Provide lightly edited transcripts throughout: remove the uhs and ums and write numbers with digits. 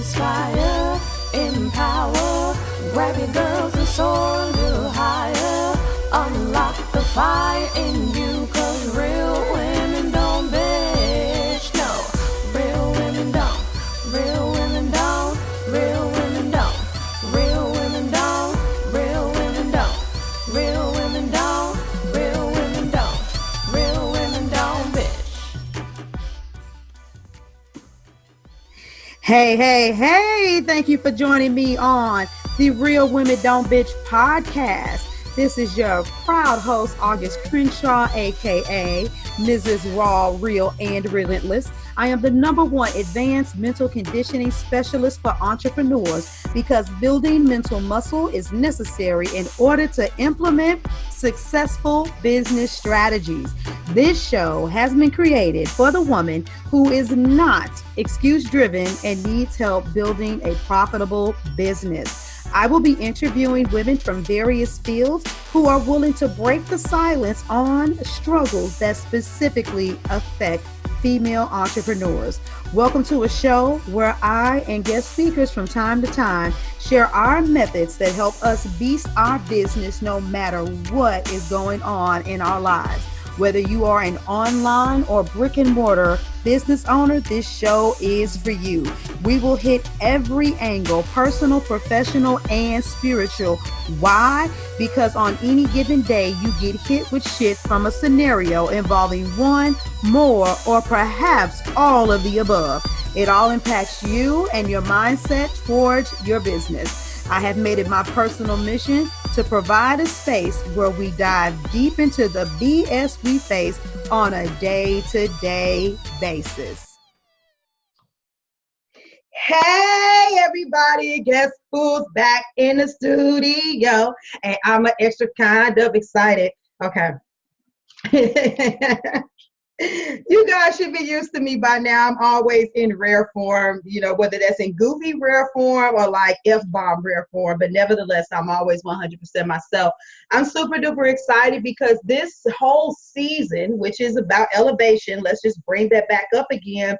inspire, empower, grab your girls and soar a little higher, unlock the fire in you, cause real women don't bitch, no, real women don't, real women don't, real women don't, real women don't, real women don't, real women don't, real women don't, real women don't bitch. Hey, thank you for joining me on the Real Women Don't Bitch podcast. This is your proud host, August Crenshaw, aka Mrs. Raw, Real, and Relentless. I am the #1 advanced mental conditioning specialist for entrepreneurs because building mental muscle is necessary in order to implement successful business strategies. This show has been created for the woman who is not excuse-driven and needs help building a profitable business. I will be interviewing women from various fields who are willing to break the silence on struggles that specifically affect female entrepreneurs. Welcome to a show where I and guest speakers from time to time share our methods that help us beast our business no matter what is going on in our lives. Whether you are an online or brick and mortar business owner, this show is for you. We will hit every angle, personal, professional, and spiritual. Why? Because on any given day, you get hit with shit from a scenario involving one, more, or perhaps all of the above. It all impacts you and your mindset towards your business. I have made it my personal mission to provide a space where we dive deep into the BS we face on a day-to-day basis. Hey, everybody, guess who's back in the studio? And I'm an extra kind of excited. Okay. You guys should be used to me by now. I'm always in rare form, whether that's in goofy rare form or like F-bomb rare form, but nevertheless, I'm always 100% myself. I'm super duper excited because this whole season, which is about elevation, let's just bring that back up again.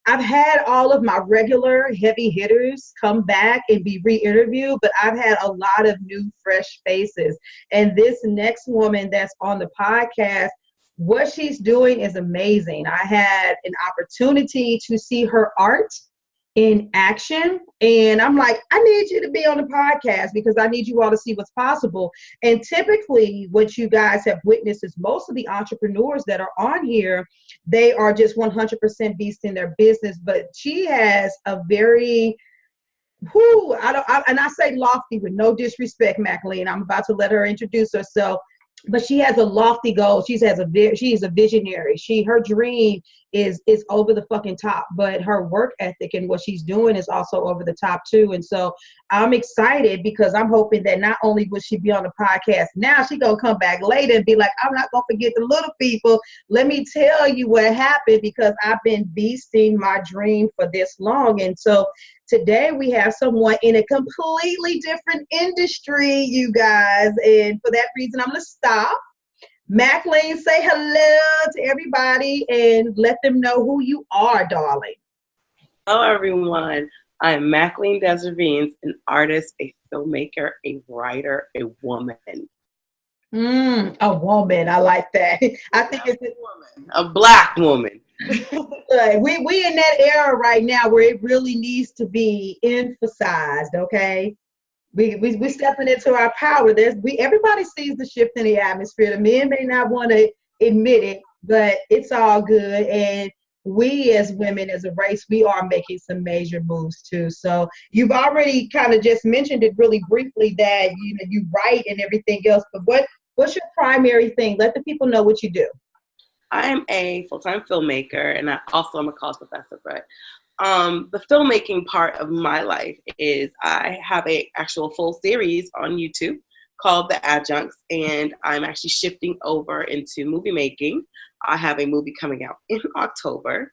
I've had all of my regular heavy hitters come back and be re-interviewed, but I've had a lot of new, fresh faces. And this next woman that's on the podcast, what she's doing is amazing. I had an opportunity to see her art in action. And I'm like, I need you to be on the podcast because I need you all to see what's possible. And typically what you guys have witnessed is most of the entrepreneurs that are on here, they are just 100% beast in their business. But she has a very, and I say lofty with no disrespect, Mackleen. I'm about to let her introduce herself. But she has a lofty goal. She is a visionary. Her dream is over the fucking top, but her work ethic and what she's doing is also over the top too. And so I'm excited because I'm hoping that not only will she be on the podcast now, she's gonna come back later and be like, I'm not gonna forget the little people. Let me tell you what happened because I've been beasting my dream for this long. And so today we have someone in a completely different industry, you guys. And for that reason, I'm gonna stop. Mackleen, say hello to everybody and let them know who you are, darling. Hello, everyone. I'm Mackleen Desravines, an artist, a filmmaker, a writer, a woman. A woman. I like that. I think it's a woman, a Black woman. we in that era right now where it really needs to be emphasized, okay? We stepping into our power. Everybody sees the shift in the atmosphere. The men may not want to admit it, but it's all good. And we as women, as a race, we are making some major moves too. So you've already kind of just mentioned it really briefly that you write and everything else. But what's your primary thing? Let the people know what you do. I'm a full-time filmmaker, and I also am a college professor. But the filmmaking part of my life is I have a actual full series on YouTube called The Adjuncts, and I'm actually shifting over into movie making. I have a movie coming out in October.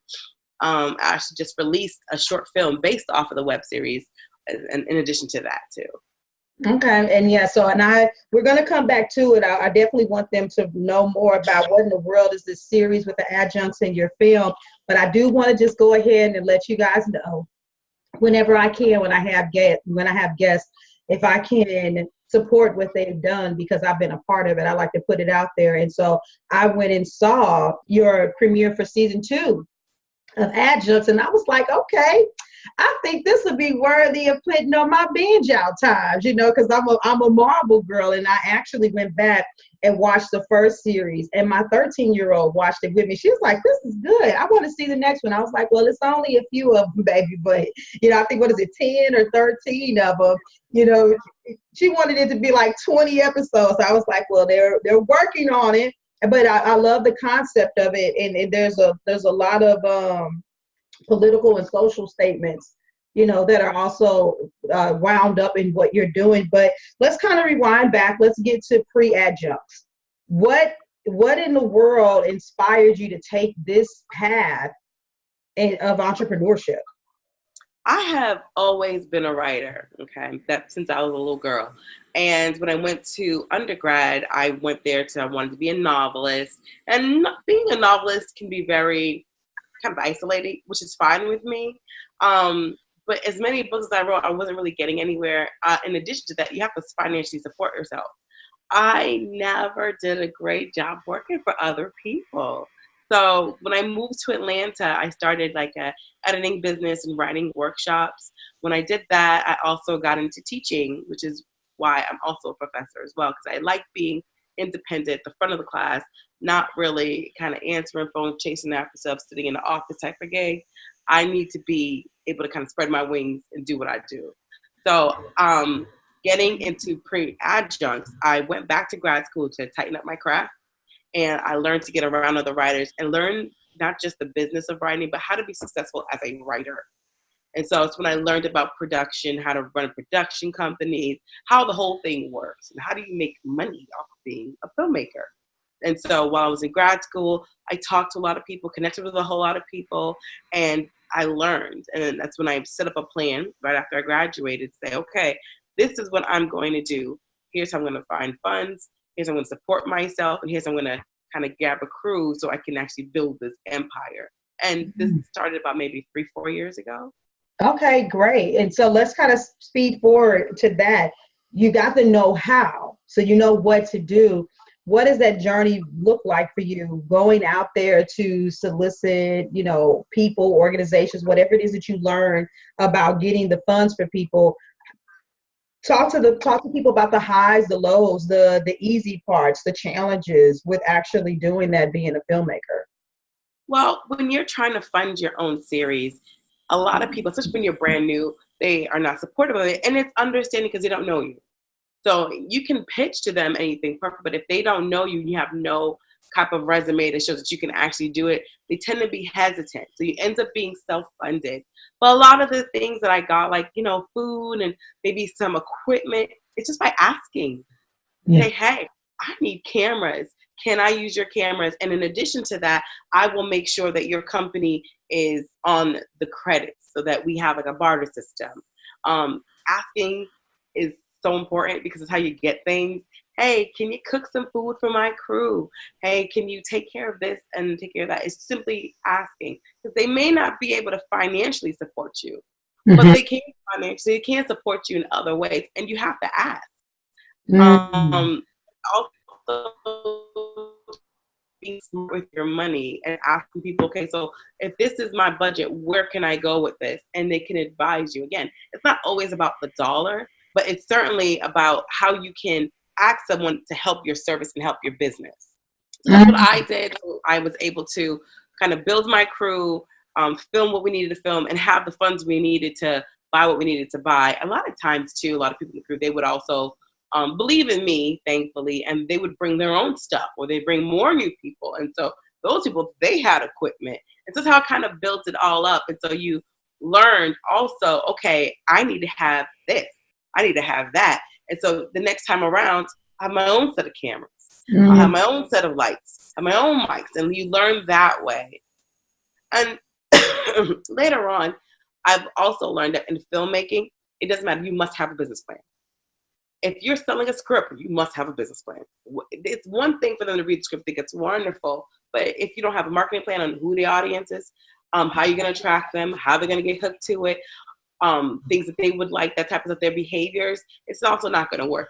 I actually just released a short film based off of the web series, and in addition to that too. Okay, and yeah, we're going to come back to it. I definitely want them to know more about what in the world is this series with The Adjuncts in your film. But I do want to just go ahead and let you guys know whenever I can, when I have guests, if I can support what they've done because I've been a part of it, I like to put it out there. And so I went and saw your premiere for season 2 of Adjuncts, and I was like, okay, I think this would be worthy of putting on my binge out times, because I'm a Marvel girl, and I actually went back and watched the first series, and my 13-year-old watched it with me. She was like, this is good. I want to see the next one. I was like, well, it's only a few of them, baby, but I think, what is it, 10 or 13 of them, she wanted it to be like 20 episodes. I was like, well, they're working on it. But I love the concept of it, and there's a lot of political and social statements, that are also wound up in what you're doing. But let's kind of rewind back. Let's get to pre-adjuncts. What in the world inspired you to take this path of entrepreneurship? I have always been a writer, okay, that since I was a little girl. And when I went to undergrad, I wanted to be a novelist. And being a novelist can be very kind of isolating, which is fine with me. But as many books as I wrote, I wasn't really getting anywhere. In addition to that, you have to financially support yourself. I never did a great job working for other people. So when I moved to Atlanta, I started like a editing business and writing workshops. When I did that, I also got into teaching, which is why I'm also a professor as well, because I like being independent, the front of the class, not really kind of answering phones, chasing after stuff, sitting in the office type of gig. I need to be able to kind of spread my wings and do what I do. So getting into pre-adjuncts, I went back to grad school to tighten up my craft. And I learned to get around other writers and learn not just the business of writing, but how to be successful as a writer. And so it's when I learned about production, how to run a production company, how the whole thing works, and how do you make money off of being a filmmaker. And so while I was in grad school, I talked to a lot of people, connected with a whole lot of people, and I learned. And that's when I set up a plan right after I graduated to say, okay, this is what I'm going to do. Here's how I'm going to find funds. Here's how I'm going to support myself, and here's how I'm going to kind of grab a crew so I can actually build this empire. And this started about maybe 3-4 years ago. Okay, great. And so let's kind of speed forward to that. You got the know-how, so you know what to do. What does that journey look like for you, going out there to solicit, people, organizations, whatever it is that you learn about getting the funds for people? Talk to people about the highs, the lows, the easy parts, the challenges with actually doing that, being a filmmaker. Well, when you're trying to fund your own series, a lot of people, especially when you're brand new, they are not supportive of it. And it's understanding because they don't know you. So you can pitch to them anything perfect, but if they don't know you, you have no type of resume that shows that you can actually do it, they tend to be hesitant. So you end up being self-funded. But a lot of the things that I got, like, food and maybe some equipment, it's just by asking. Say, hey, I need cameras. Can I use your cameras? And in addition to that, I will make sure that your company is on the credits so that we have like a barter system. Asking is so important because it's how you get things. Hey, can you cook some food for my crew? Hey, can you take care of this and take care of that? It's simply asking, because they may not be able to financially support you, but they can support you in other ways, and you have to ask. Also, being smart with your money and asking people, okay, so if this is my budget, where can I go with this? And they can advise you. Again, it's not always about the dollar, but it's certainly about how you can ask someone to help your service and help your business. So that's what I did. So I was able to kind of build my crew, film what we needed to film, and have the funds we needed to buy what we needed to buy. A lot of times, too, a lot of people in the crew, they would also believe in me, thankfully, and they would bring their own stuff, or they bring more new people. And so those people, they had equipment. And so that's how I kind of built it all up. And so you learned also, okay, I need to have this. I need to have that. And so the next time around, I have my own set of cameras. I have my own set of lights. I have my own mics. And you learn that way. And later on, I've also learned that in filmmaking, it doesn't matter. You must have a business plan. If you're selling a script, you must have a business plan. It's one thing for them to read the script, think it's wonderful. But if you don't have a marketing plan on who the audience is, how you're going to attract them, how they're going to get hooked to it, things that they would like, that type of stuff, their behaviors, it's also not going to work.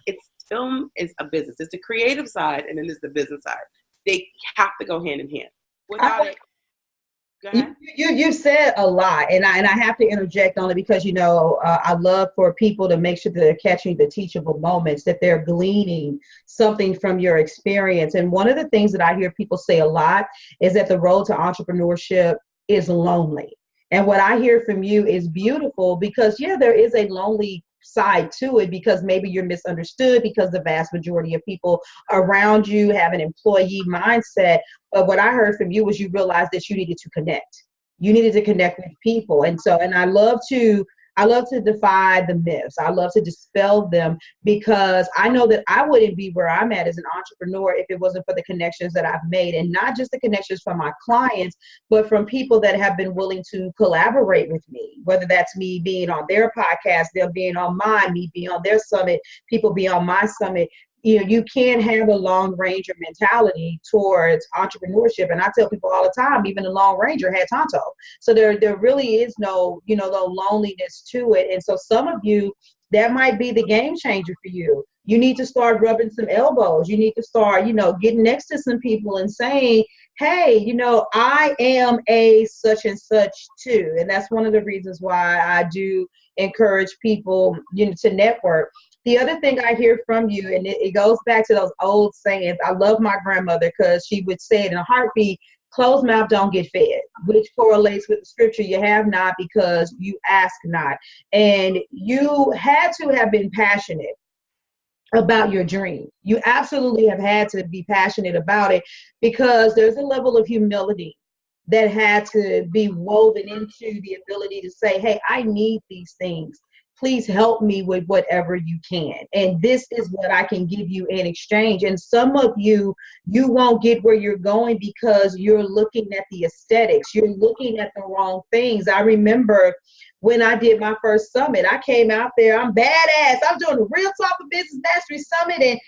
Film is a business. It's the creative side, and then there's the business side. They have to go hand in hand. Without it, go ahead. You said a lot, and I have to interject on it because I love for people to make sure that they're catching the teachable moments, that they're gleaning something from your experience. And one of the things that I hear people say a lot is that the road to entrepreneurship is lonely. And what I hear from you is beautiful because, there is a lonely side to it because maybe you're misunderstood because the vast majority of people around you have an employee mindset. But what I heard from you was you realized that you needed to connect. You needed to connect with people. And I love to defy the myths. I love to dispel them because I know that I wouldn't be where I'm at as an entrepreneur if it wasn't for the connections that I've made, and not just the connections from my clients, but from people that have been willing to collaborate with me, whether that's me being on their podcast, them being on mine, me being on their summit, people being on my summit. You can't have a Lone Ranger mentality towards entrepreneurship. And I tell people all the time, even the Lone Ranger had Tonto. So there really is no loneliness to it. And so some of you, that might be the game changer for you. You need to start rubbing some elbows. You need to start, getting next to some people and saying, hey, I am a such and such too. And that's one of the reasons why I do encourage people, to network. The other thing I hear from you, and it goes back to those old sayings. I love my grandmother because she would say it in a heartbeat, closed mouth don't get fed, which correlates with the scripture, you have not because you ask not. And you had to have been passionate about your dream. You absolutely have had to be passionate about it because there's a level of humility that had to be woven into the ability to say, hey, I need these things. Please help me with whatever you can. And this is what I can give you in exchange. And some of you won't get where you're going because you're looking at the aesthetics. You're looking at the wrong things. I remember when I did my first summit, I came out there, I'm badass. I'm doing the Real Talk of Business Mastery Summit. And,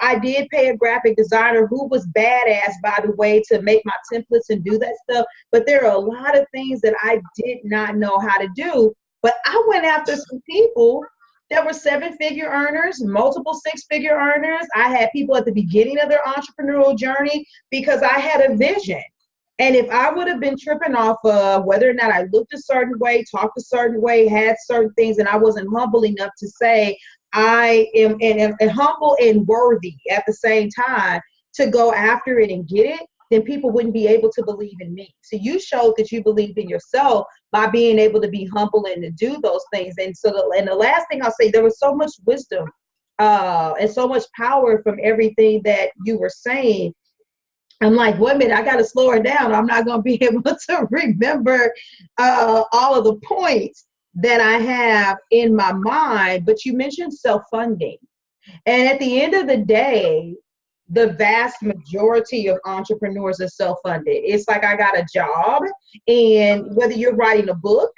I did pay a graphic designer who was badass, by the way, to make my templates and do that stuff. But there are a lot of things that I did not know how to do. But I went after some people that were 7-figure earners, multiple 6-figure earners. I had people at the beginning of their entrepreneurial journey because I had a vision. And if I would have been tripping off of whether or not I looked a certain way, talked a certain way, had certain things, and I wasn't humble enough to say I am and humble and worthy at the same time to go after it and get it, then people wouldn't be able to believe in me. So you showed that you believed in yourself by being able to be humble and to do those things. And the last thing I'll say, there was so much wisdom and so much power from everything that you were saying. I'm like, wait a minute, I got to slow her down. I'm not going to be able to remember all of the points that I have in my mind. But you mentioned self-funding. And at the end of the day, the vast majority of entrepreneurs are self-funded. It's like I got a job, and whether you're writing a book,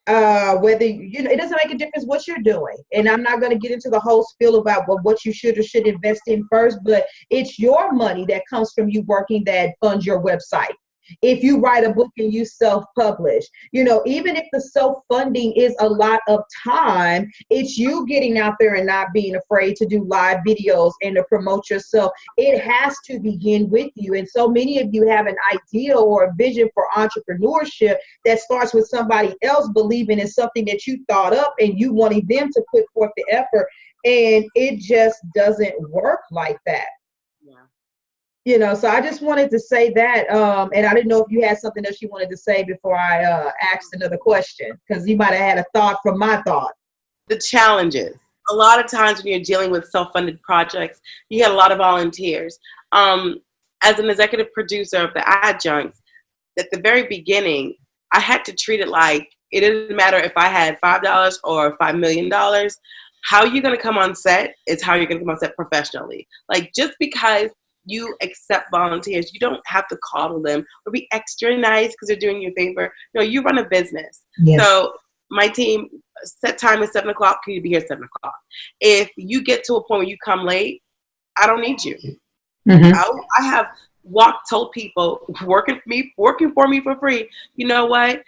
whether it doesn't make a difference what you're doing. And I'm not going to get into the whole spiel about what you should or should invest in first, but it's your money that comes from you working that funds your website. If you write a book and you self-publish, even if the self-funding is a lot of time, it's you getting out there and not being afraid to do live videos and to promote yourself. It has to begin with you. And so many of you have an idea or a vision for entrepreneurship that starts with somebody else believing in something that you thought up and you wanting them to put forth the effort. And it just doesn't work like that. So I just wanted to say that, and I didn't know if you had something else you wanted to say before I asked another question, because you might have had a thought from my thought. The challenges. A lot of times when you're dealing with self-funded projects, you get a lot of volunteers. As an executive producer of the adjuncts, at the very beginning, I had to treat it like it didn't matter if I had $5 or $5 million. How you're going to come on set is how you're going to come on set professionally. Like, just because you accept volunteers, you don't have to coddle them or be extra nice because they're doing you a favor. No, you run a business. Yes. So my team, set time is 7 o'clock. Can you be here at 7 o'clock? If you get to a point where you come late, I don't need you. Mm-hmm. I have told people working for me for free, you know what?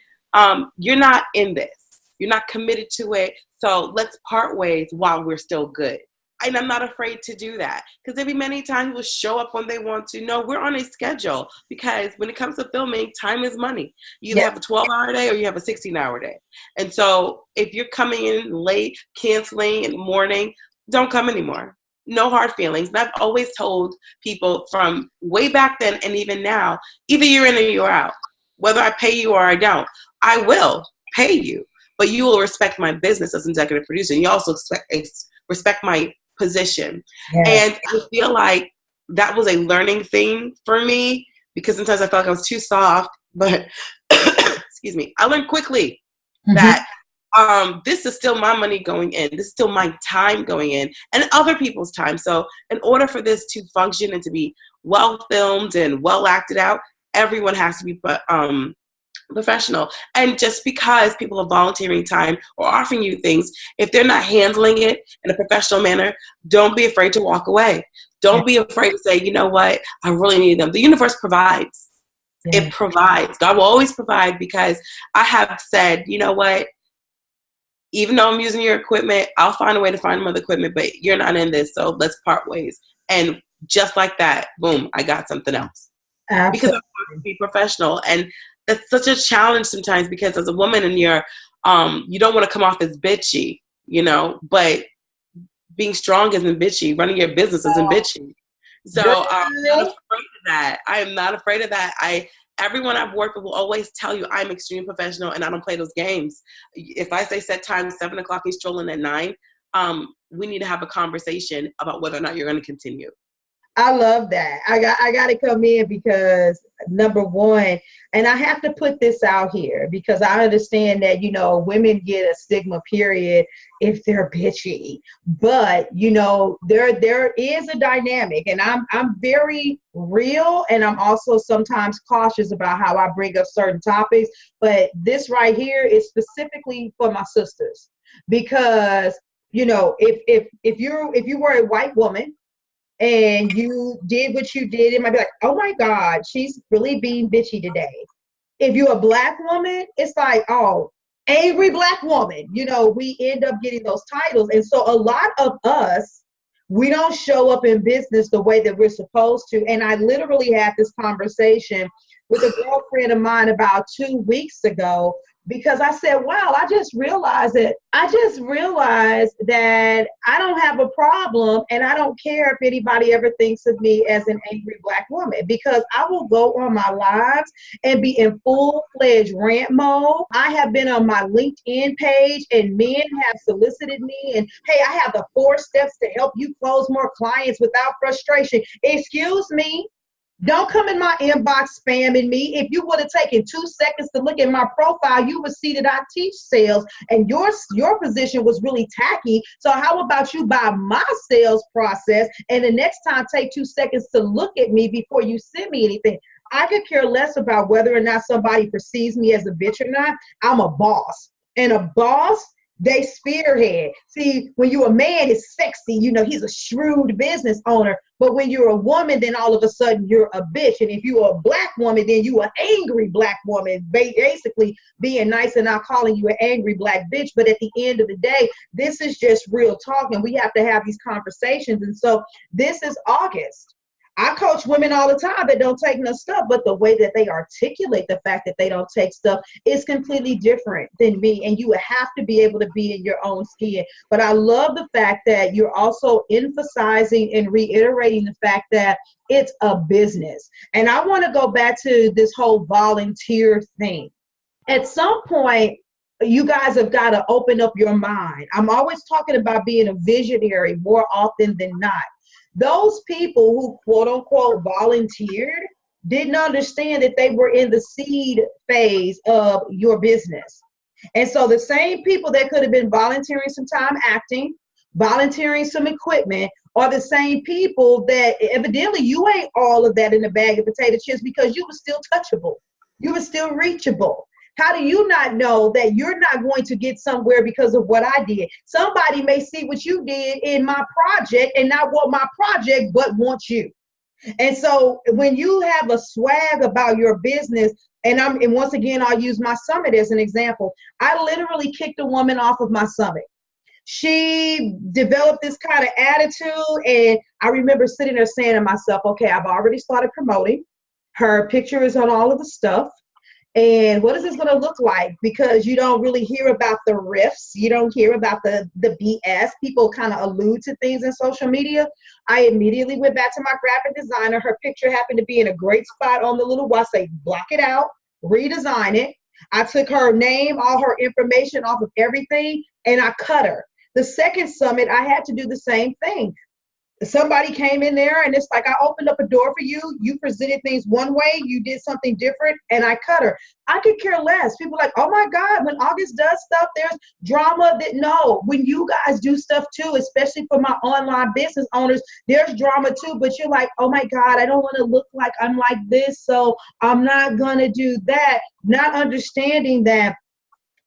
You're not in this. You're not committed to it. So let's part ways while we're still good. And I'm not afraid to do that, because there'll be many times we'll show up when they want to. No, we're on a schedule, because when it comes to filming, time is money. You either have a 12-hour day or you have a 16-hour day. And so if you're coming in late, canceling in the morning, don't come anymore. No hard feelings. And I've always told people from way back then and even now, either you're in or you're out. Whether I pay you or I don't, I will pay you. But you will respect my business as an executive producer. And you also respect my position. Yes. And I feel like that was a learning thing for me, because sometimes I felt like I was too soft, but excuse me, I learned quickly that this is still my money going in. This is still my time going in, and other people's time. So in order for this to function and to be well filmed and well acted out, everyone has to be professional. And just because people are volunteering time or offering you things, if they're not handling it in a professional manner, don't be afraid to walk away. Don't be afraid to say, you know what, I really need them. The universe provides. It provides. God will always provide, because I have said, you know what, even though I'm using your equipment, I'll find a way to find another equipment, but you're not in this, so let's part ways. And just like that, boom, I got something else. Absolutely. Because I want to be professional. And it's such a challenge sometimes, because as a woman, and you're you don't want to come off as bitchy, you know, but being strong isn't bitchy. Running your business isn't bitchy. So I'm not afraid of that. I am not afraid of that. Everyone I've worked with will always tell you I'm extremely professional and I don't play those games. If I say set time 7 o'clock, he's strolling at 9, we need to have a conversation about whether or not you're going to continue. I love that. I got to come in, because number one, and I have to put this out here, because I understand that, you know, women get a stigma, period, if they're bitchy. But, you know, there is a dynamic, and I'm very real, and I'm also sometimes cautious about how I bring up certain topics. But this right here is specifically for my sisters, because, you know, if you were a white woman and you did what you did, it might be like, oh my God, she's really being bitchy today. If you're a black woman, it's like, oh, angry black woman. You know, we end up getting those titles. And so a lot of us, we don't show up in business the way that we're supposed to. And I literally had this conversation with a girlfriend of mine about 2 weeks ago, because I said, wow, I just realized that I don't have a problem, and I don't care if anybody ever thinks of me as an angry black woman, because I will go on my lives and be in full-fledged rant mode. I have been on my LinkedIn page, and men have solicited me, and hey, I have the 4 steps to help you close more clients without frustration. Excuse me. Don't come in my inbox spamming me. If you would have taken 2 seconds to look at my profile, you would see that I teach sales, and your position was really tacky. So how about you buy my sales process, and the next time take 2 seconds to look at me before you send me anything. I could care less about whether or not somebody perceives me as a bitch or not. I'm a boss, and a boss, they spearhead. See, when you're a man, it's sexy. You know, he's a shrewd business owner. But when you're a woman, then all of a sudden you're a bitch. And if you're a black woman, then you an angry black woman, basically being nice and not calling you an angry black bitch. But at the end of the day, this is just real talk, and we have to have these conversations. And so this is August. I coach women all the time that don't take no stuff, but the way that they articulate the fact that they don't take stuff is completely different than me. And you would have to be able to be in your own skin. But I love the fact that you're also emphasizing and reiterating the fact that it's a business. And I want to go back to this whole volunteer thing. At some point, you guys have got to open up your mind. I'm always talking about being a visionary more often than not. Those people who quote unquote volunteered didn't understand that they were in the seed phase of your business. And so the same people that could have been volunteering some time acting, volunteering some equipment, are the same people that evidently you ain't all of that in a bag of potato chips, because you were still touchable. You were still reachable. How do you not know that you're not going to get somewhere because of what I did? Somebody may see what you did in my project and not want my project, but want you. And so when you have a swag about your business, and once again, I'll use my summit as an example. I literally kicked a woman off of my summit. She developed this kind of attitude, and I remember sitting there saying to myself, okay, I've already started promoting. Her picture is on all of the stuff. And what is this going to look like? Because you don't really hear about the riffs. You don't hear about the BS. People kind of allude to things in social media. I immediately went back to my graphic designer. Her picture happened to be in a great spot on the little wall. I say, block it out, redesign it. I took her name, all her information off of everything, and I cut her. The second summit, I had to do the same thing. Somebody came in there and it's like, I opened up a door for you. You presented things one way, you did something different, and I cut her. I could care less. People are like, oh my God, when August does stuff, there's drama. That no, when you guys do stuff too, especially for my online business owners, there's drama too. But you're like, oh my God, I don't want to look like I'm like this, so I'm not gonna do that. Not understanding that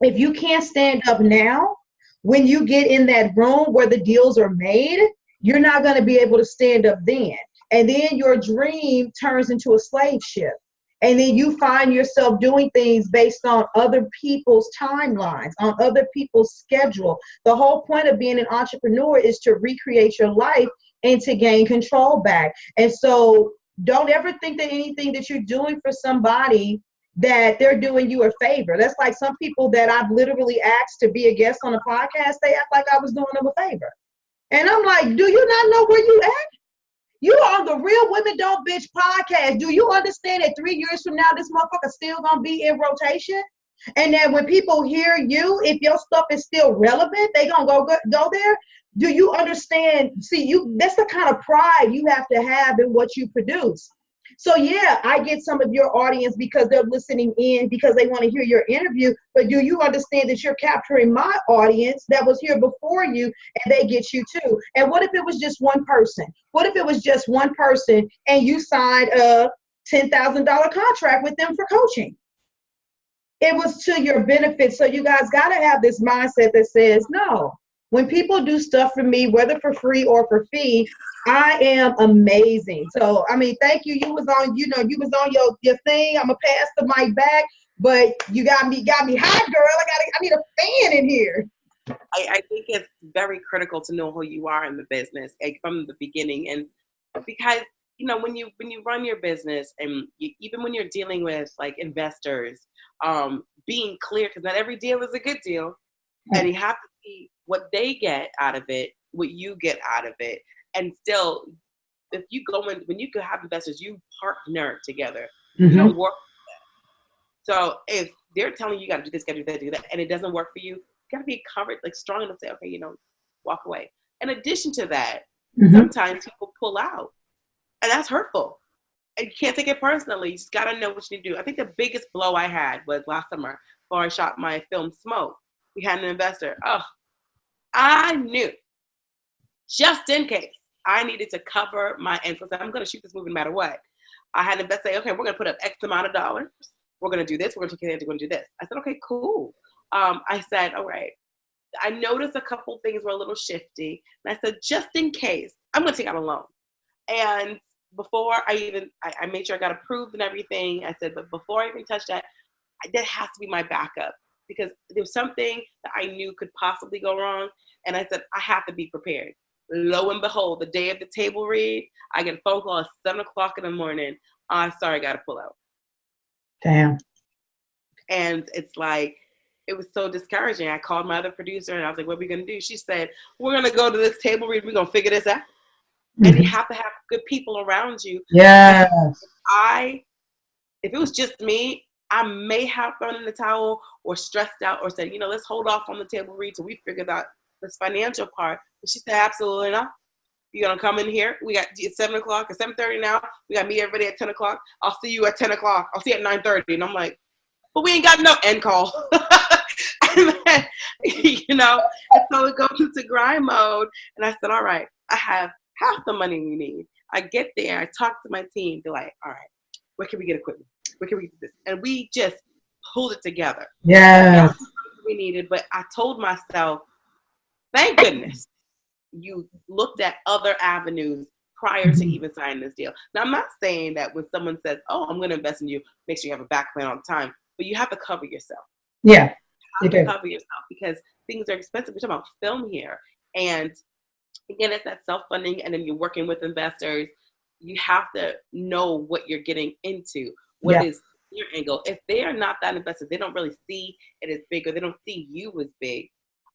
if you can't stand up now, when you get in that room where the deals are made, you're not going to be able to stand up then. And then your dream turns into a slave ship. And then you find yourself doing things based on other people's timelines, on other people's schedule. The whole point of being an entrepreneur is to recreate your life and to gain control back. And so don't ever think that anything that you're doing for somebody that they're doing you a favor. That's like some people that I've literally asked to be a guest on a podcast, they act like I was doing them a favor. And I'm like, do you not know where you at? You are on the Real Women Don't Bitch podcast. Do you understand that 3 years from now, this motherfucker still gonna be in rotation? And that when people hear you, if your stuff is still relevant, they gonna go there. Do you understand? See, that's the kind of pride you have to have in what you produce. So yeah, I get some of your audience because they're listening in because they want to hear your interview, but do you understand that you're capturing my audience that was here before you and they get you too? And what if it was just one person? What if it was just one person and you signed a $10,000 contract with them for coaching? It was to your benefit. So you guys got to have this mindset that says, no, when people do stuff for me, whether for free or for fee, I am amazing. So, I mean, thank you. You was on your thing. I'm gonna pass the mic back, but you got me hot, girl. I need a fan in here. I think it's very critical to know who you are in the business, like, from the beginning. And because, when you run your business and even when you're dealing with like investors, being clear, because not every deal is a good deal. And you have to see what they get out of it, what you get out of it. And still, if you go in, when you could have investors, you partner together. You don't work for them. So if they're telling you got to do this, got to do that, and it doesn't work for you, you got to be covered, like strong enough to say, okay, walk away. In addition to that, sometimes people pull out, and that's hurtful. And you can't take it personally. You just got to know what you need to do. I think the biggest blow I had was last summer before I shot my film Smoke. We had an investor. Oh, I knew, just in case, I needed to cover my ends. So I said, I'm going to shoot this movie no matter what. I had an investor say, okay, we're going to put up X amount of dollars. We're going to do this. We're going to take it. We're going to do this. I said, okay, cool. I said, all right. I noticed a couple things were a little shifty. And I said, just in case, I'm going to take out a loan. And before I made sure I got approved and everything, I said, but before I even touch that, that has to be my backup, because there was something that I knew could possibly go wrong. And I said, I have to be prepared. Lo and behold, the day of the table read, I get a phone call at 7 o'clock in the morning. Sorry, I got to pull out. Damn. And it's like, it was so discouraging. I called my other producer and I was like, what are we going to do? She said, we're going to go to this table read. We're going to figure this out. And you have to have good people around you. Yes. If it was just me, I may have thrown in the towel or stressed out or said, let's hold off on the table read till we figured out this financial part. But she said, absolutely not. You're going to come in here. We got it's 7 o'clock. It's 7:30 now. We got to meet everybody at 10 o'clock. I'll see you at 10 o'clock. I'll see you at 9:30. And I'm like, but we ain't got no end call. And then, and so it goes into grind mode. And I said, all right, I have half the money we need. I get there. I talk to my team. They're like, all right, where can we get equipment? Where can we get this? And we just pulled it together. Yeah. We needed, but I told myself, thank goodness you looked at other avenues prior to even signing this deal. Now, I'm not saying that when someone says, oh, I'm going to invest in you, make sure you have a back plan all the time, but you have to cover yourself. Yeah. You have to cover yourself because things are expensive. We're talking about film here. And again, it's that self-funding, and then you're working with investors. You have to know what you're getting into. What is your angle? If they are not that invested, they don't really see it as big, or they don't see you as big.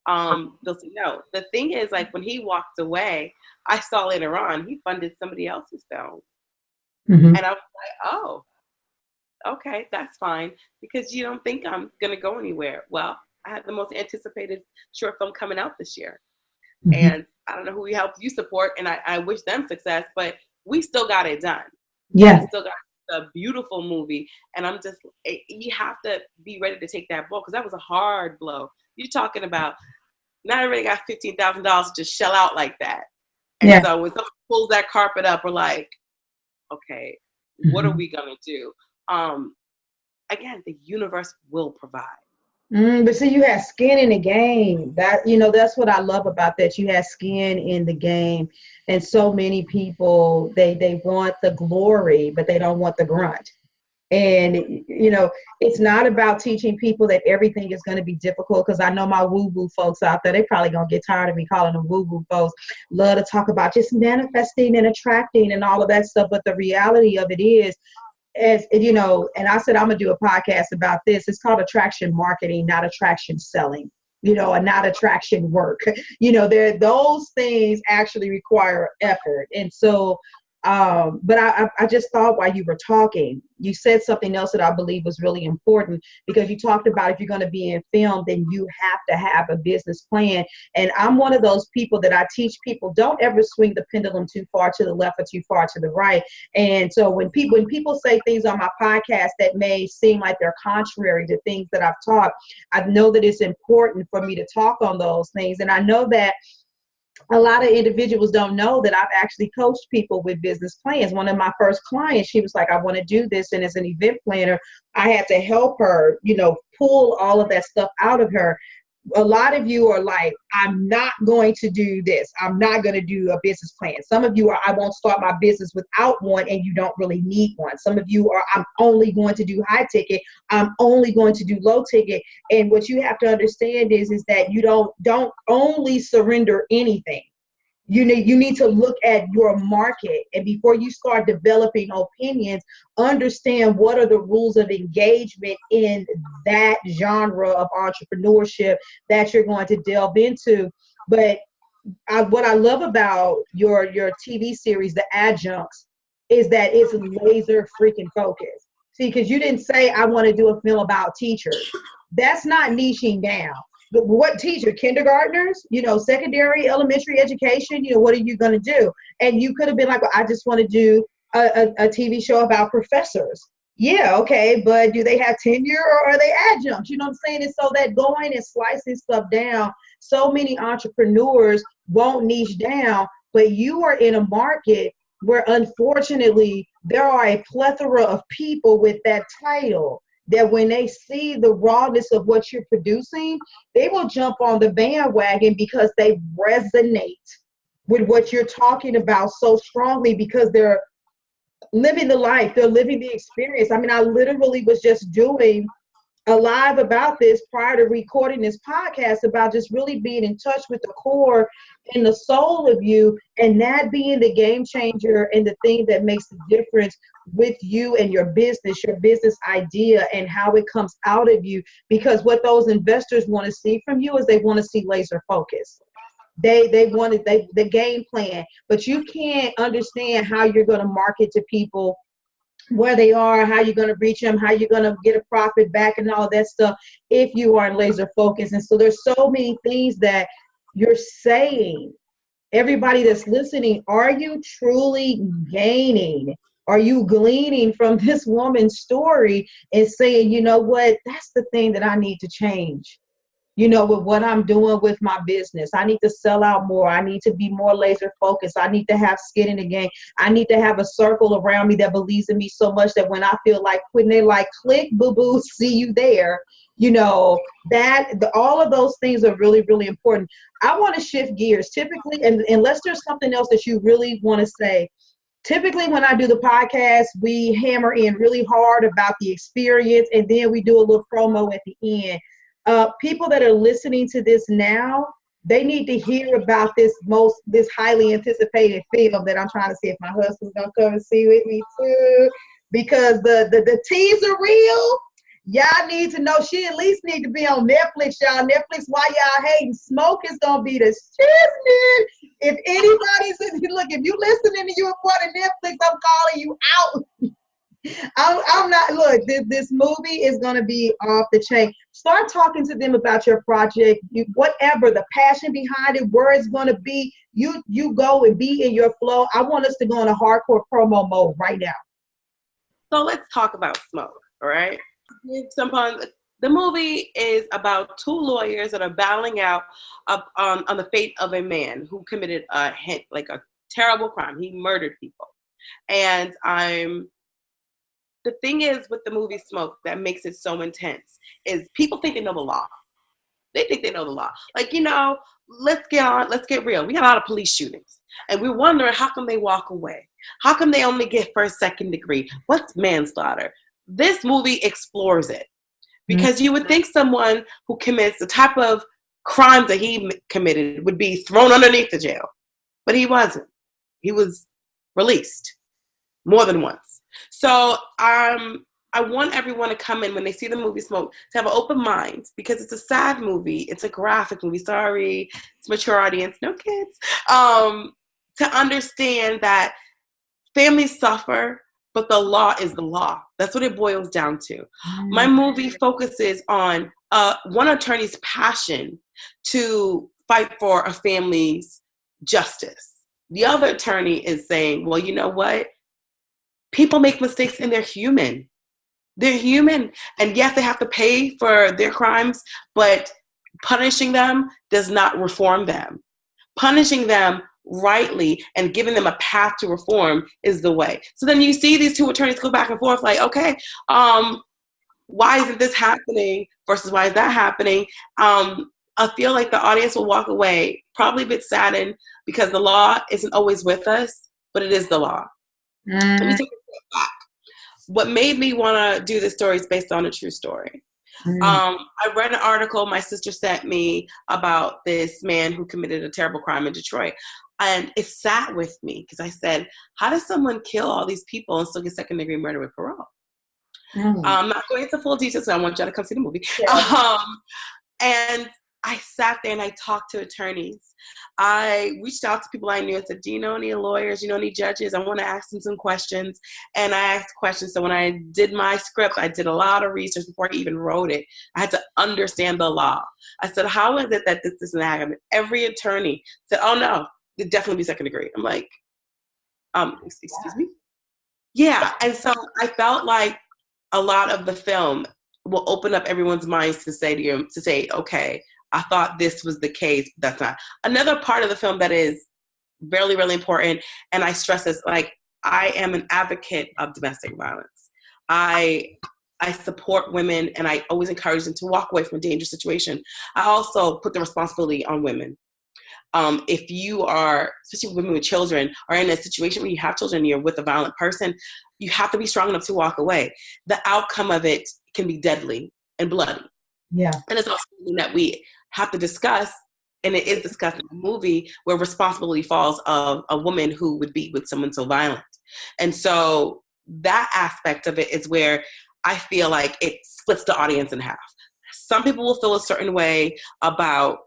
They'll say no. The thing is, like, when he walked away, I saw later on he funded somebody else's film, and I was like, oh, okay, that's fine, because you don't think I'm gonna go anywhere. Well, I had the most anticipated short film coming out this year, and I don't know who helped you support, and I wish them success, but we still got it done. Yeah, we still got a beautiful movie, and I'm just, you have to be ready to take that blow, because that was a hard blow. You're talking about, not everybody got $15,000 to shell out like that. And so when someone pulls that carpet up, we're like, okay, what are we gonna do? Again, the universe will provide. But see, you had skin in the game. That, you know, that's what I love about that. You had skin in the game, and so many people, they want the glory, but they don't want the grunt. And, you know, it's not about teaching people that everything is going to be difficult, because I know my woo-woo folks out there, they probably going to get tired of me calling them woo-woo folks, love to talk about just manifesting and attracting and all of that stuff. But the reality of it is, as you know, and I said I'm gonna do a podcast about this. It's called attraction marketing, not attraction selling. You know, and not attraction work. You know, those things actually require effort. And so, but I just thought while you were talking, you said something else that I believe was really important, because you talked about if you're going to be in film, then you have to have a business plan. And I'm one of those people that I teach people, don't ever swing the pendulum too far to the left or too far to the right. And so when people say things on my podcast that may seem like they're contrary to things that I've taught, I know that it's important for me to talk on those things. And I know that a lot of individuals don't know that I've actually coached people with business plans. One of my first clients, she was like, I want to do this. And as an event planner, I had to help her, you know, pull all of that stuff out of her. A lot of you are like, I'm not going to do this. I'm not going to do a business plan. Some of you are, I won't start my business without one, and you don't really need one. Some of you are, I'm only going to do high ticket. I'm only going to do low ticket. And what you have to understand is that you don't only surrender anything. You need to look at your market, and before you start developing opinions, understand what are the rules of engagement in that genre of entrepreneurship that you're going to delve into. But what I love about your TV series, The Adjuncts, is that it's laser freaking focused. See, because you didn't say I want to do a film about teachers. That's not niching down. What teacher? Kindergartners, you know, secondary, elementary education, you know, what are you going to do? And you could have been like, well, I just want to do a TV show about professors. Yeah, okay, but do they have tenure or are they adjuncts? You know what I'm saying? And so that going and slicing stuff down, so many entrepreneurs won't niche down, but you are in a market where unfortunately there are a plethora of people with that title, that when they see the rawness of what you're producing, they will jump on the bandwagon because they resonate with what you're talking about so strongly, because they're living the life, they're living the experience. I mean, I literally was just doing a live about this prior to recording this podcast, about just really being in touch with the core and the soul of you, and that being the game changer and the thing that makes the difference with you and your business idea and how it comes out of you. Because what those investors want to see from you is they want to see laser focus. They wanted the game plan, but you can't understand how you're going to market to people, where they are, how you're going to reach them, how you're going to get a profit back and all that stuff if you aren't laser focused. And so there's so many things that you're saying. Everybody that's listening, are you truly gaining? Are you gleaning from this woman's story and saying, you know what, that's the thing that I need to change? You know, with what I'm doing with my business, I need to sell out more. I need to be more laser focused. I need to have skin in the game. I need to have a circle around me that believes in me so much that when I feel like quitting, they like, click, boo-boo, see you there. You know, all of those things are really, really important. I want to shift gears typically, and unless there's something else that you really want to say. Typically, when I do the podcast, we hammer in really hard about the experience, and then we do a little promo at the end. People that are listening to this now, they need to hear about this highly anticipated film that I'm trying to see if my husband's gonna come and see with me too, because the teaser reel. Y'all need to know she at least need to be on Netflix, y'all. Netflix, while y'all hating, Smoke is gonna be the shit. If anybody's look, if you listening to you a part of Netflix, I'm calling you out. I'm not. Look, this movie is gonna be off the chain. Start talking to them about your project, whatever the passion behind it, where it's gonna be. You go and be in your flow. I want us to go in a hardcore promo mode right now. So let's talk about Smoke, all right? The movie is about two lawyers that are battling out on the fate of a man who committed a terrible crime. He murdered people. And the thing is with the movie Smoke that makes it so intense is people think they know the law. They think they know the law. Like, let's get real. We got a lot of police shootings. And we're wondering, how come they walk away? How come they only get first, second degree? What's manslaughter? This movie explores it, because you would think someone who commits the type of crimes that he committed would be thrown underneath the jail, but he wasn't. He was released more than once. So I want everyone to come in when they see the movie Smoke to have an open mind, because it's a sad movie. It's a graphic movie. Sorry, it's a mature audience, no kids. To understand that families suffer, but the law is the law. That's what it boils down to. My movie focuses on one attorney's passion to fight for a family's justice. The other attorney is saying, well, you know what? People make mistakes and they're human. They're human. And yes, they have to pay for their crimes, but punishing them does not reform them. Punishing them rightly and giving them a path to reform is the way. So then you see these two attorneys go back and forth like, okay, why isn't this happening versus why is that happening? I feel like the audience will walk away probably a bit saddened, because the law isn't always with us, but it is the law. Let me take a step back. What made me want to do this story is based on a true story. I read an article my sister sent me about this man who committed a terrible crime in Detroit. And it sat with me because I said, how does someone kill all these people and still get second-degree murder with parole? I'm not going into full details, so I want y'all to come see the movie. Yeah. And I sat there and I talked to attorneys. I reached out to people I knew and said, do you know any lawyers? Do you know any judges? I want to ask them some questions. And I asked questions. So when I did my script, I did a lot of research before I even wrote it. I had to understand the law. I said, how is it that this doesn't happen? Every attorney said, oh no, it'd definitely be second degree. I'm like, excuse me? Yeah. And so I felt like a lot of the film will open up everyone's minds to say, okay, I thought this was the case, but that's not. Another part of the film that is really, really important, and I stress this, like, I am an advocate of domestic violence. I support women, and I always encourage them to walk away from a dangerous situation. I also put the responsibility on women. If you are, especially women with children, are in a situation where you have children and you're with a violent person, you have to be strong enough to walk away. The outcome of it can be deadly and bloody. Yeah. And it's also something that we have to discuss, and it is discussed in the movie, where responsibility falls of a woman who would be with someone so violent. And so that aspect of it is where I feel like it splits the audience in half. Some people will feel a certain way about,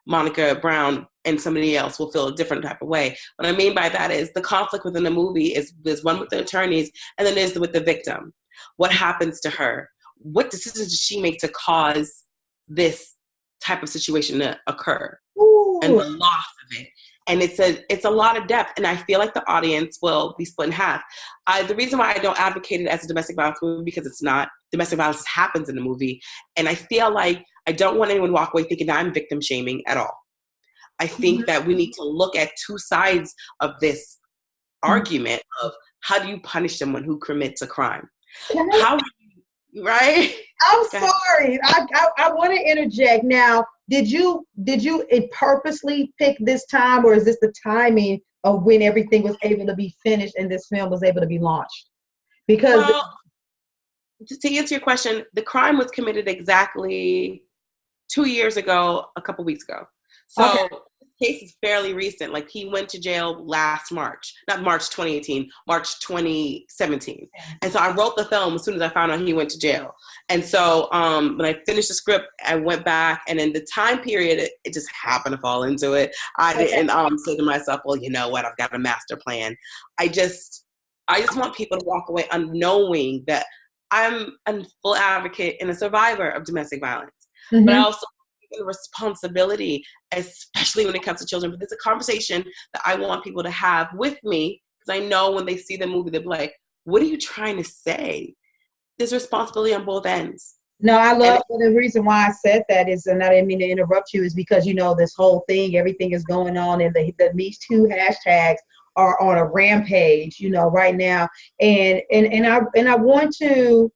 Monica Brown, and somebody else will feel a different type of way. What I mean by that is the conflict within the movie is there's one with the attorneys, and then there's with the victim. What happens to her? What decisions does she make to cause this type of situation to occur? Ooh. And the loss of it. And it's a lot of depth, and I feel like the audience will be split in half. The reason why I don't advocate it as a domestic violence movie, because it's not. Domestic violence happens in the movie, and I feel like I don't want anyone to walk away thinking that I'm victim shaming at all. I think that we need to look at two sides of this argument of how do you punish someone who commits a crime? How right? I'm sorry. I want to interject. Now, did you purposely pick this time, or is this the timing of when everything was able to be finished and this film was able to be launched? Because Well, to answer your question, the crime was committed exactly 2 years ago, a couple weeks ago. So okay. this case is fairly recent. Like, he went to jail last March, not March 2018, March 2017. And so I wrote the film as soon as I found out he went to jail. And so when I finished the script, I went back, and in the time period, it just happened to fall into it. I didn't say to myself, well, you know what? I've got a master plan. I just want people to walk away knowing that I'm a full advocate and a survivor of domestic violence. Mm-hmm. But I also have a responsibility, especially when it comes to children. But it's a conversation that I want people to have with me, because I know when they see the movie, they'll be like, what are you trying to say? There's responsibility on both ends. No, I love the reason why I said that is, and I didn't mean to interrupt you, is because, you know, this whole thing, everything is going on, and the Me Too hashtags are on a rampage, you know, right now. And I want to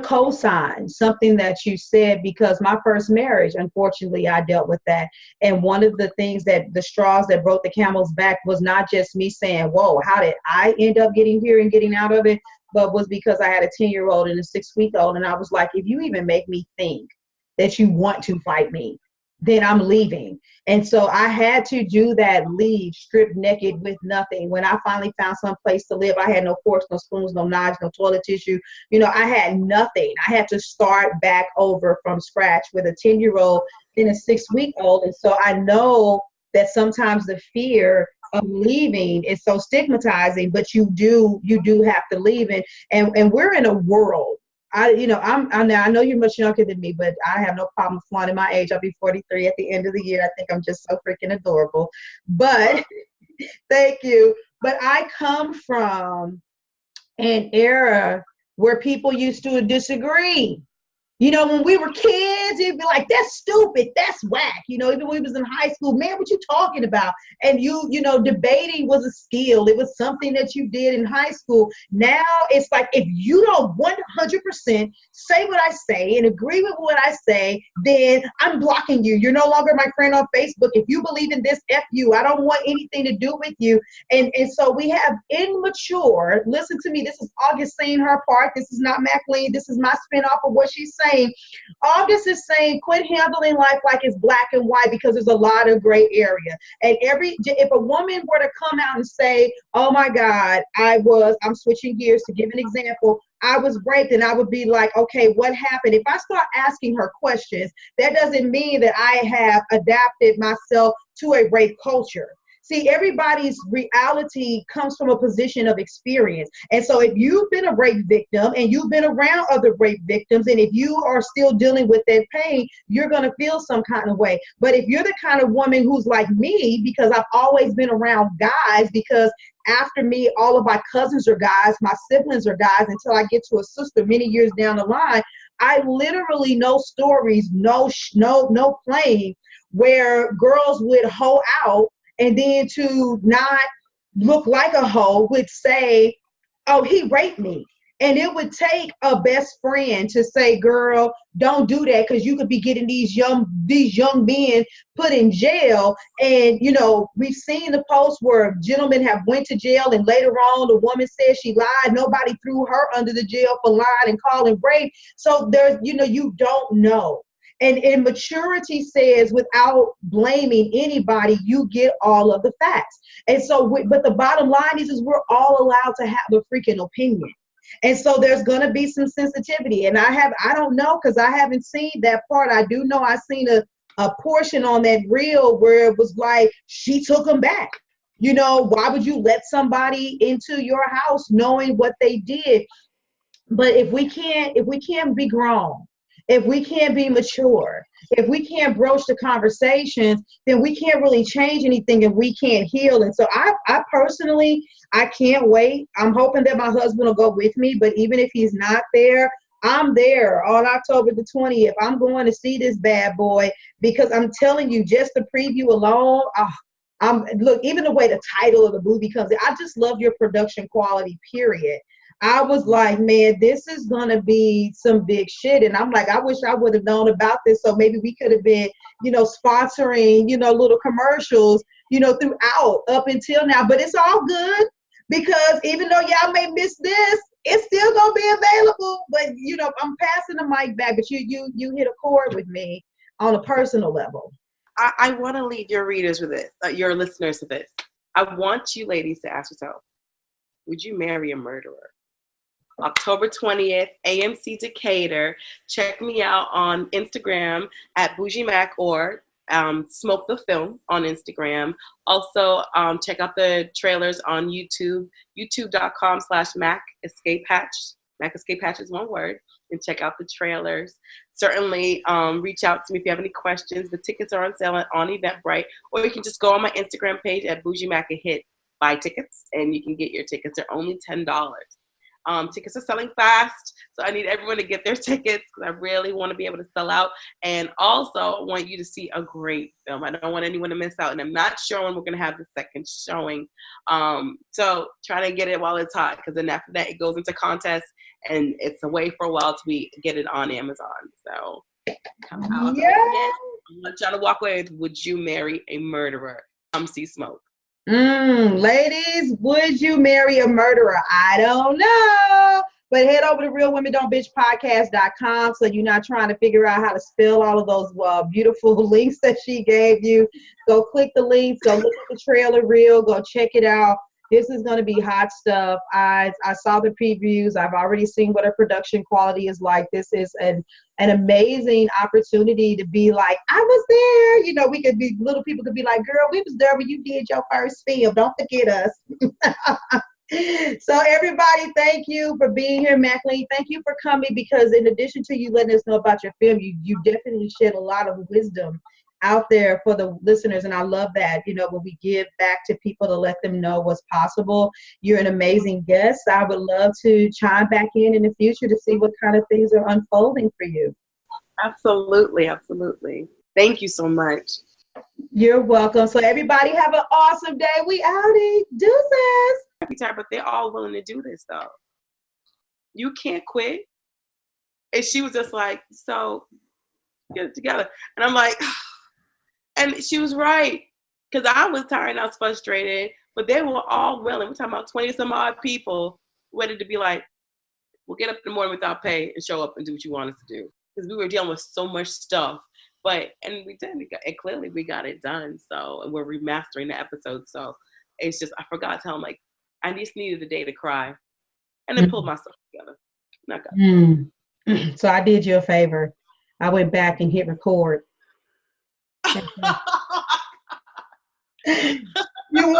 co-sign something that you said, because my first marriage, unfortunately, I dealt with that. And one of the things that the straws that broke the camel's back was not just me saying, whoa, how did I end up getting here and getting out of it? But was because I had a 10-year-old and a 6-week-old. And I was like, if you even make me think that you want to fight me, then I'm leaving. And so I had to do that, leave stripped naked with nothing. When I finally found some place to live, I had no forks, no spoons, no knives, no toilet tissue. You know, I had nothing. I had to start back over from scratch with a 10-year-old and a 6-week-old. And so I know that sometimes the fear of leaving is so stigmatizing, but you do have to leave. And we're in a world. I know you're much younger than me, but I have no problem flaunting my age. I'll be 43 at the end of the year. I think I'm just so freaking adorable. But thank you. But I come from an era where people used to disagree. You know, when we were kids, it'd be like, that's stupid, that's whack. You know, even when we was in high school, man, what you talking about? And you know, debating was a skill. It was something that you did in high school. Now it's like, if you don't 100% say what I say and agree with what I say, then I'm blocking you. You're no longer my friend on Facebook. If you believe in this, F you. I don't want anything to do with you. And so we have immature, listen to me, this is August saying her part. This is not Mackleen. This is my spin off of what she's saying. August is saying, quit handling life like it's black and white, because there's a lot of gray area. And if a woman were to come out and say, oh my God, I'm switching gears to give an example, I was raped, and I would be like, okay, what happened? If I start asking her questions, that doesn't mean that I have adapted myself to a rape culture. See, everybody's reality comes from a position of experience. And so if you've been a rape victim and you've been around other rape victims, and if you are still dealing with that pain, you're going to feel some kind of way. But if you're the kind of woman who's like me, because I've always been around guys, because after me, all of my cousins are guys, my siblings are guys, until I get to a sister many years down the line, I literally know stories, no playing, where girls would hoe out, and then to not look like a hoe would say, oh, he raped me. And it would take a best friend to say, girl, don't do that, because you could be getting these young men put in jail. And, you know, we've seen the posts where gentlemen have went to jail, and later on the woman said she lied. Nobody threw her under the jail for lying and calling rape. So there's, you know, you don't know. And maturity says, without blaming anybody, you get all of the facts. And so, but the bottom line is we're all allowed to have a freaking opinion. And so there's going to be some sensitivity. And I don't know, because I haven't seen that part. I do know I seen a portion on that reel where it was like, she took him back. You know, why would you let somebody into your house knowing what they did? But if we can't be grown, if we can't be mature, if we can't broach the conversations, then we can't really change anything, and we can't heal. And so I personally, I can't wait. I'm hoping that my husband will go with me, but even if he's not there, I'm there on October the 20th. I'm going to see this bad boy, because I'm telling you, just the preview alone, look, even the way the title of the movie comes in, I just love your production quality, period. I was like, man, this is gonna be some big shit. And I'm like, I wish I would have known about this. So maybe we could have been, sponsoring, little commercials, throughout up until now. But it's all good because even though y'all may miss this, it's still gonna be available. But I'm passing the mic back. But you hit a chord with me on a personal level. I want to leave your readers with this, your listeners with this. I want you ladies to ask yourself, would you marry a murderer? October 20th, AMC Decatur. Check me out on Instagram at Bougie Mac or Smoke the Film on Instagram. Also, check out the trailers on YouTube, youtube.com/Mac Escape Hatch. Mac Escape Hatch is one word. And check out the trailers. Certainly reach out to me if you have any questions. The tickets are on sale on Eventbrite, or you can just go on my Instagram page at Bougie Mac and hit buy tickets, and you can get your tickets. They're only $10. Tickets are selling fast, so I need everyone to get their tickets because I really want to be able to sell out. And also, I want you to see a great film. I don't want anyone to miss out, and I'm not sure when we're going to have the second showing. So try to get it while it's hot, because then after that, it goes into contests, and it's away for a while till we get it on Amazon. So come out. Yeah. I want y'all to walk away with, would you marry a murderer? Come see Smoke. Ladies, would you marry a murderer? I don't know. But head over to realwomen.bitchpodcast.com so you're not trying to figure out how to spell all of those beautiful links that she gave you. Go click the links. Go look at the trailer reel. Go check it out. This is going to be hot stuff. I saw the previews. I've already seen what her production quality is like. This is an amazing opportunity to be like, I was there. We could be, little people could be like, girl, we was there when you did your first film. Don't forget us. So everybody, thank you for being here. Mackleen, thank you for coming, because in addition to you letting us know about your film, you definitely shed a lot of wisdom out there for the listeners, and I love that, when we give back to people to let them know what's possible. You're an amazing guest. I would love to chime back in the future to see what kind of things are unfolding for you. Absolutely. Thank you so much. You're welcome. So everybody have an awesome day. We outie. Deuces. But they're all willing to do this though. You can't quit. And she was just like, so get it together. And I'm like, and she was right, because I was tired and I was frustrated, but they were all willing. We're talking about 20 some odd people ready to be like, we'll get up in the morning without pay and show up and do what you want us to do. Because we were dealing with so much stuff, and we did, and clearly we got it done. So, and we're remastering the episode. So it's just, I forgot to tell him, like, I just needed a day to cry and then pulled myself together. So I did you a favor. I went back and hit record.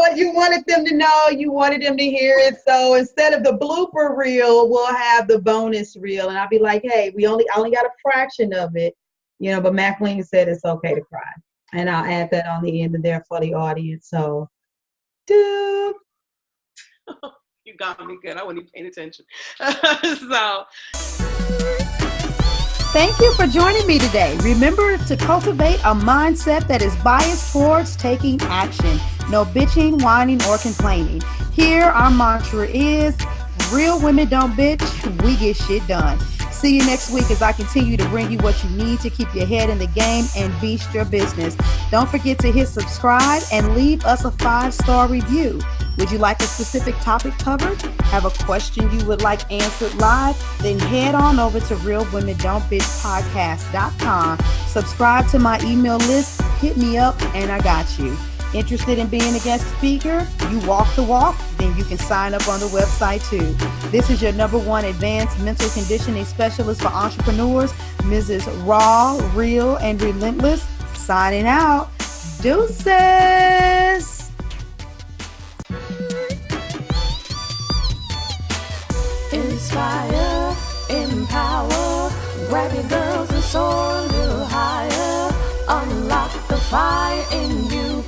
You wanted them to know, you wanted them to hear it. So instead of the blooper reel, we'll have the bonus reel, and I'll be like, hey, I only got a fraction of it, but Mackleen said it's okay to cry, and I'll add that on the end of there for the audience. So you got me good. I wasn't even paying attention. Thank you for joining me today. Remember to cultivate a mindset that is biased towards taking action. No bitching, whining, or complaining. Here, our mantra is, real women don't bitch, we get shit done. See you next week as I continue to bring you what you need to keep your head in the game and beast your business. Don't forget to hit subscribe and leave us a 5-star review. Would you like a specific topic covered? Have a question you would like answered live? Then head on over to realwomen.don't bitchpodcast.com. Subscribe to my email list, hit me up, and I got you. Interested in being a guest speaker? You walk the walk? Then you can sign up on the website too. This is your #1 advanced mental conditioning specialist for entrepreneurs, Mrs. Raw, Real, and Relentless. Signing out. Deuces. Inspire, empower, grab your girls and soar a little higher. Unlock the fire in you.